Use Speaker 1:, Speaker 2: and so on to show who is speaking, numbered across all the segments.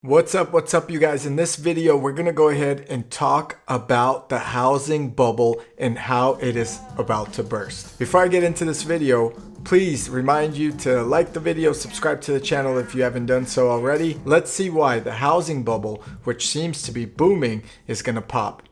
Speaker 1: What's up, you guys? In this video, we're going to go ahead and talk about the housing bubble and how it is about to burst. Before I get into this video, please remind you to like the video, subscribe to the channel if you haven't done so already. Let's see why the housing bubble, which seems to be booming, is going to pop.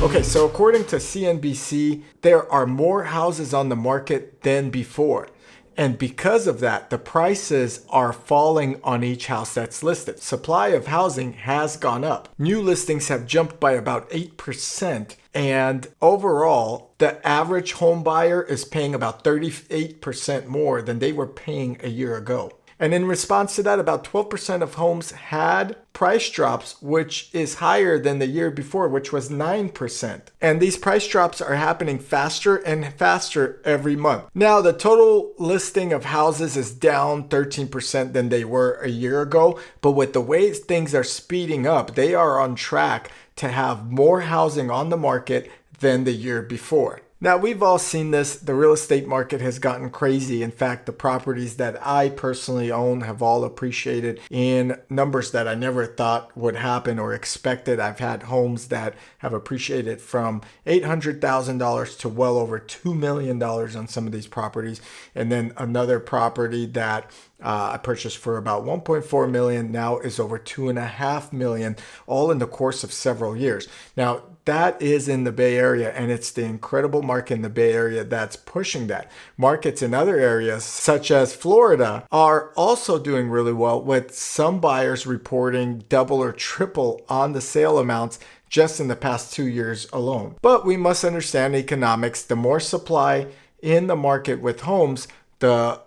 Speaker 1: Okay, so according to CNBC, there are more houses on the market than before. And because of that, the prices are falling on each house that's listed. Supply of housing has gone up. New listings have jumped by about 8%. And overall, the average home buyer is paying about 38% more than they were paying a year ago. And in response to that, about 12% of homes had price drops, which is higher than the year before, which was 9%. And these price drops are happening faster and faster every month. Now, the total listing of houses is down 13% than they were a year ago. But with the way things are speeding up, they are on track to have more housing on the market than the year before. Now, we've all seen this. The real estate market has gotten crazy. In fact, the properties that I personally own have all appreciated in numbers that I never thought would happen or expected. I've had homes that have appreciated from $800,000 to well over $2 million on some of these properties. And then another property that I purchased for about 1.4 million now is over 2.5 million, all in the course of several years. Now, that is in the Bay Area, and it's the incredible market in the Bay Area that's pushing that. Markets in other areas, such as Florida, are also doing really well, with some buyers reporting double or triple on the sale amounts just in the past 2 years alone. But we must understand economics. The more supply in the market with homes, the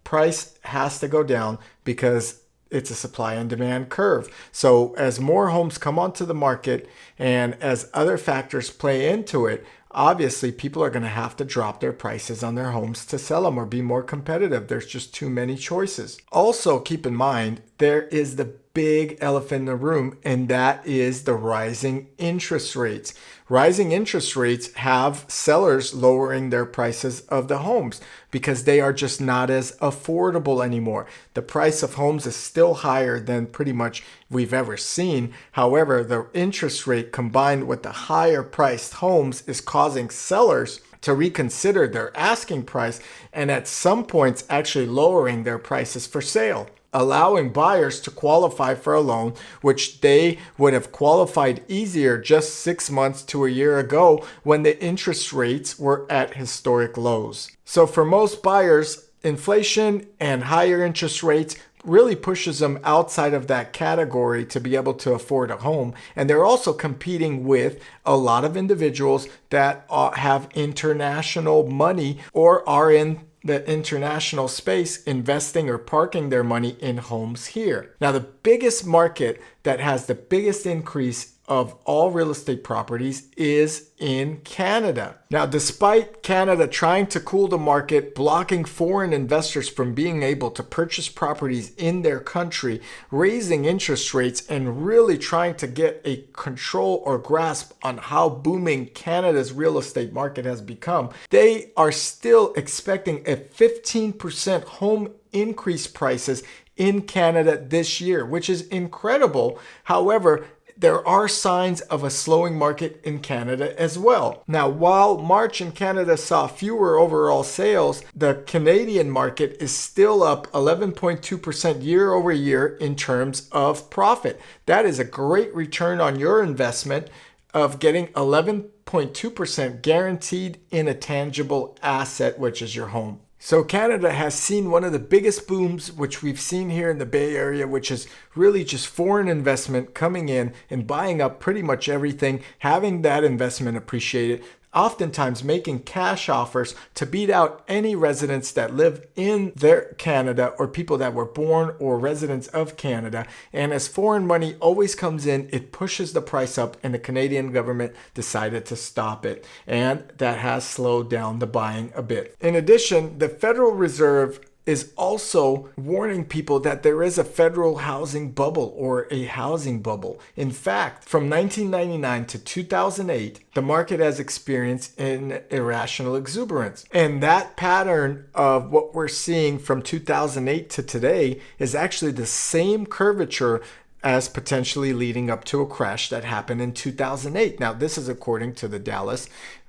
Speaker 1: price has to go down because it's a supply and demand curve. So as more homes come onto the market and as other factors play into it, obviously people are going to have to drop their prices on their homes to sell them or be more competitive. There's just too many choices. Also, keep in mind, there is the big elephant in the room, and that is the rising interest rates. Rising interest rates have sellers lowering their prices of the homes because they are just not as affordable anymore. The price of homes is still higher than pretty much we've ever seen. However, the interest rate combined with the higher priced homes is causing sellers to reconsider their asking price and at some points actually lowering their prices for sale, allowing buyers to qualify for a loan, which they would have qualified easier just 6 months to a year ago when the interest rates were at historic lows. So for most buyers, inflation and higher interest rates really pushes them outside of that category to be able to afford a home. And they're also competing with a lot of individuals that have international money or are in the international space investing or parking their money in homes here. Now, the biggest market that has the biggest increase of all real estate properties is in Canada. Now, despite Canada trying to cool the market, blocking foreign investors from being able to purchase properties in their country, raising interest rates, and really trying to get a control or grasp on how booming Canada's real estate market has become, they are still expecting a 15% home increase prices in Canada this year, which is incredible. However, there are signs of a slowing market in Canada as well. Now, while March in Canada saw fewer overall sales, the Canadian market is still up 11.2% year over year in terms of profit. That is a great return on your investment of getting 11.2% guaranteed in a tangible asset, which is your home. So Canada has seen one of the biggest booms, which we've seen here in the Bay Area, which is really just foreign investment coming in and buying up pretty much everything, having that investment appreciated, oftentimes making cash offers to beat out any residents that live in their Canada or people that were born or residents of Canada. And as foreign money always comes in, it pushes the price up, and the Canadian government decided to stop it. And that has slowed down the buying a bit. In addition, the Federal Reserve is also warning people that there is a federal housing bubble or a housing bubble. In fact, from 1999 to 2008, the market has experienced an irrational exuberance. And that pattern of what we're seeing from 2008 to today is actually the same curvature as potentially leading up to a crash that happened in 2008. Now, this is according to the Dallas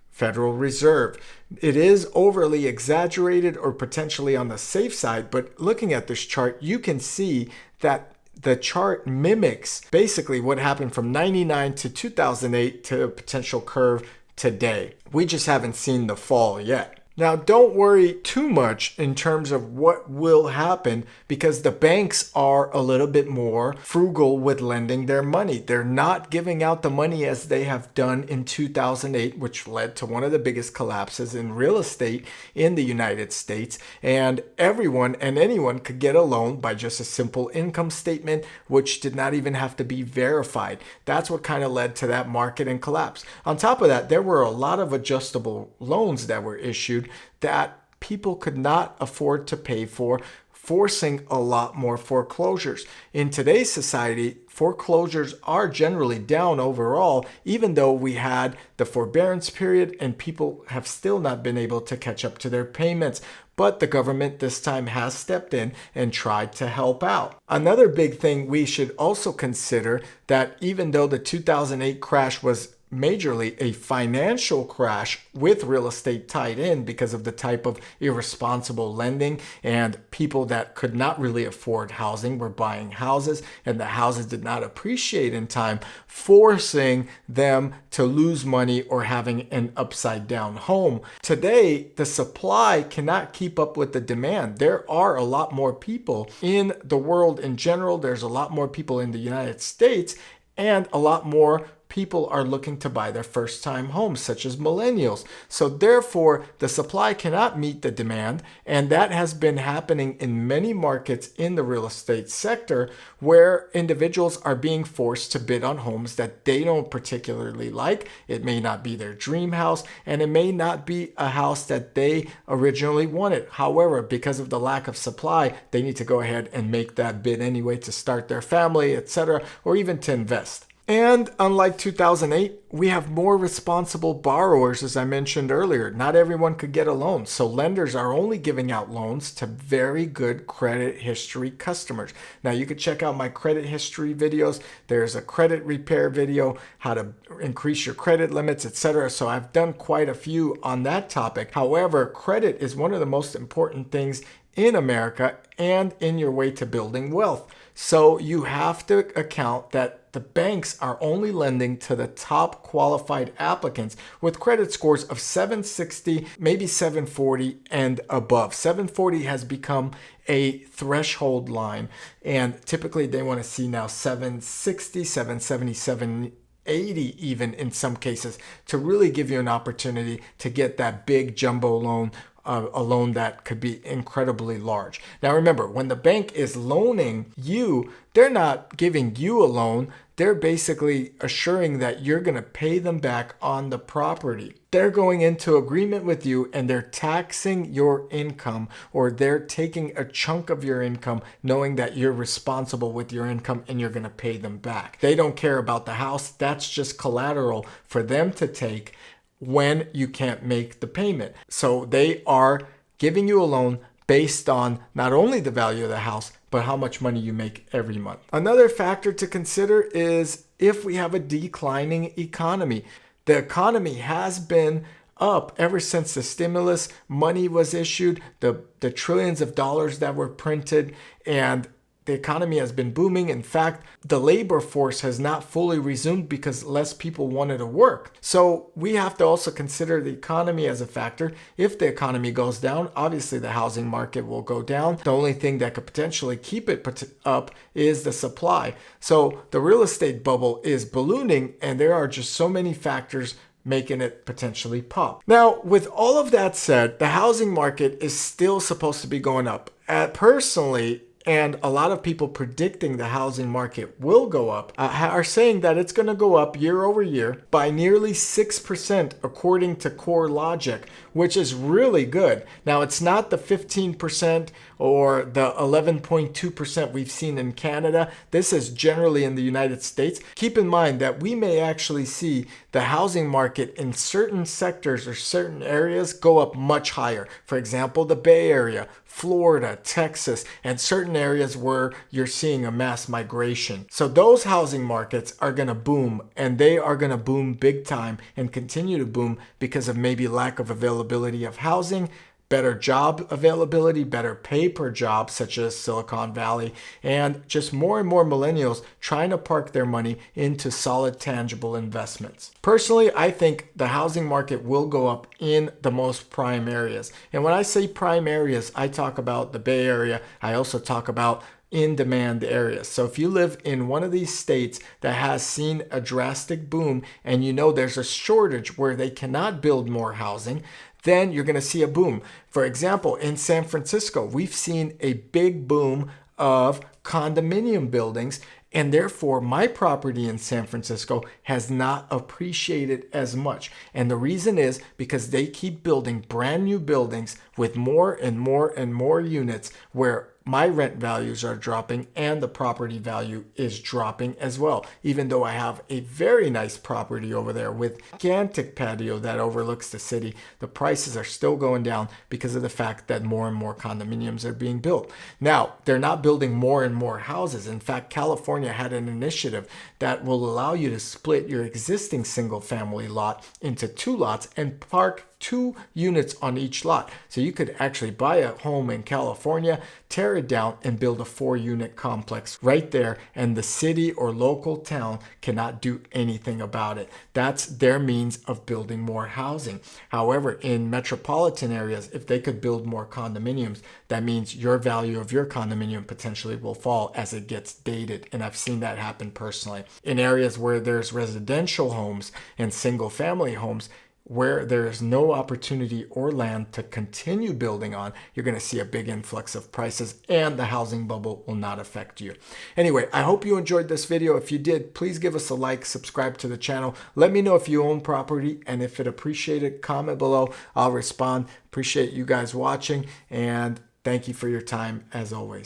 Speaker 1: Federal Reserve. It is overly exaggerated or potentially on the safe side, but looking at this chart, you can see that the chart mimics basically what happened from 99 to 2008 to a potential curve today. We just haven't seen the fall yet. Now, don't worry too much in terms of what will happen because the banks are a little bit more frugal with lending their money. They're not giving out the money as they have done in 2008, which led to one of the biggest collapses in real estate in the United States. And everyone and anyone could get a loan by just a simple income statement, which did not even have to be verified. That's what kind of led to that market and collapse. On top of that, there were a lot of adjustable loans that were issued that people could not afford to pay for, forcing a lot more foreclosures. In today's society, foreclosures are generally down overall, even though we had the forbearance period and people have still not been able to catch up to their payments. But the government this time has stepped in and tried to help out. Another big thing we should also consider that even though the 2008 crash was majorly a financial crash with real estate tied in because of the type of irresponsible lending, and people that could not really afford housing were buying houses and the houses did not appreciate in time, forcing them to lose money or having an upside down home. Today, the supply cannot keep up with the demand. There are a lot more people in the world in general. There's a lot more people in the United States, and a lot more people are looking to buy their first time homes, such as millennials. So therefore, the supply cannot meet the demand. And that has been happening in many markets in the real estate sector where individuals are being forced to bid on homes that they don't particularly like. It may not be their dream house, and it may not be a house that they originally wanted. However, because of the lack of supply, they need to go ahead and make that bid anyway to start their family, etc., or even to invest. And unlike 2008, we have more responsible borrowers, as I mentioned earlier. Not everyone could get a loan, so lenders are only giving out loans to very good credit history customers. Now, you could check out my credit history videos. There's a credit repair video, how to increase your credit limits, etc. So I've done quite a few on that topic. However, credit is one of the most important things in America and in your way to building wealth. So you have to account that the banks are only lending to the top qualified applicants with credit scores of 760, maybe 740 and above. 740 has become a threshold line, and typically they want to see now 760, 770, 780 even in some cases to really give you an opportunity to get that big jumbo loan, a loan that could be incredibly large. Now remember, when the bank is loaning you, they're not giving you a loan. They're basically assuring that you're going to pay them back on the property. They're going into agreement with you and they're taxing your income, or they're taking a chunk of your income knowing that you're responsible with your income and you're going to pay them back. They don't care about the house. That's just collateral for them to take when you can't make the payment. So they are giving you a loan based on not only the value of the house, but how much money you make every month. Another factor to consider is if we have a declining economy. The economy has been up ever since the stimulus money was issued, the trillions of dollars that were printed, and the economy has been booming. In fact, the labor force has not fully resumed because less people wanted to work. So we have to also consider the economy as a factor. If the economy goes down, obviously the housing market will go down. The only thing that could potentially keep it up is the supply. So the real estate bubble is ballooning, and there are just so many factors making it potentially pop. Now, with all of that said, the housing market is still supposed to be going up. Personally, and a lot of people predicting the housing market will go up are saying that it's going to go up year over year by nearly 6% according to CoreLogic, which is really good. Now, it's not the 15% or the 11.2% we've seen in Canada. This is generally in the United States. Keep in mind that we may actually see the housing market in certain sectors or certain areas go up much higher. For example, the Bay Area, Florida, Texas, and certain areas where you're seeing a mass migration. So those housing markets are going to boom, and they are going to boom big time and continue to boom because of maybe lack of availability of housing, better job availability, better pay per job, such as Silicon Valley, and just more and more millennials trying to park their money into solid, tangible investments. Personally, I think the housing market will go up in the most prime areas. And when I say prime areas, I talk about the Bay Area. I also talk about in-demand areas. So if you live in one of these states that has seen a drastic boom and you know there's a shortage where they cannot build more housing, then you're going to see a boom. For example, in San Francisco, we've seen a big boom of condominium buildings, and therefore my property in San Francisco has not appreciated as much. And the reason is because they keep building brand new buildings with more and more and more units where my rent values are dropping and the property value is dropping as well. Even though I have a very nice property over there with a gigantic patio that overlooks the city, the prices are still going down because of the fact that more and more condominiums are being built. Now, they're not building more and more houses. In fact, California had an initiative that will allow you to split your existing single family lot into 2 lots and park 2 units on each lot. So you could actually buy a home in California, tear it down, and build a 4-unit complex right there, and the city or local town cannot do anything about it. That's their means of building more housing. However, in metropolitan areas, if they could build more condominiums, that means your value of your condominium potentially will fall as it gets dated. And I've seen that happen personally. In areas where there's residential homes and single family homes, where there is no opportunity or land to continue building on, you're going to see a big influx of prices, and the housing bubble will not affect you. Anyway, I hope you enjoyed this video. If you did, please give us a like, subscribe to the channel. Let me know if you own property, and if it appreciated, comment below. I'll respond. Appreciate you guys watching, and thank you for your time as always.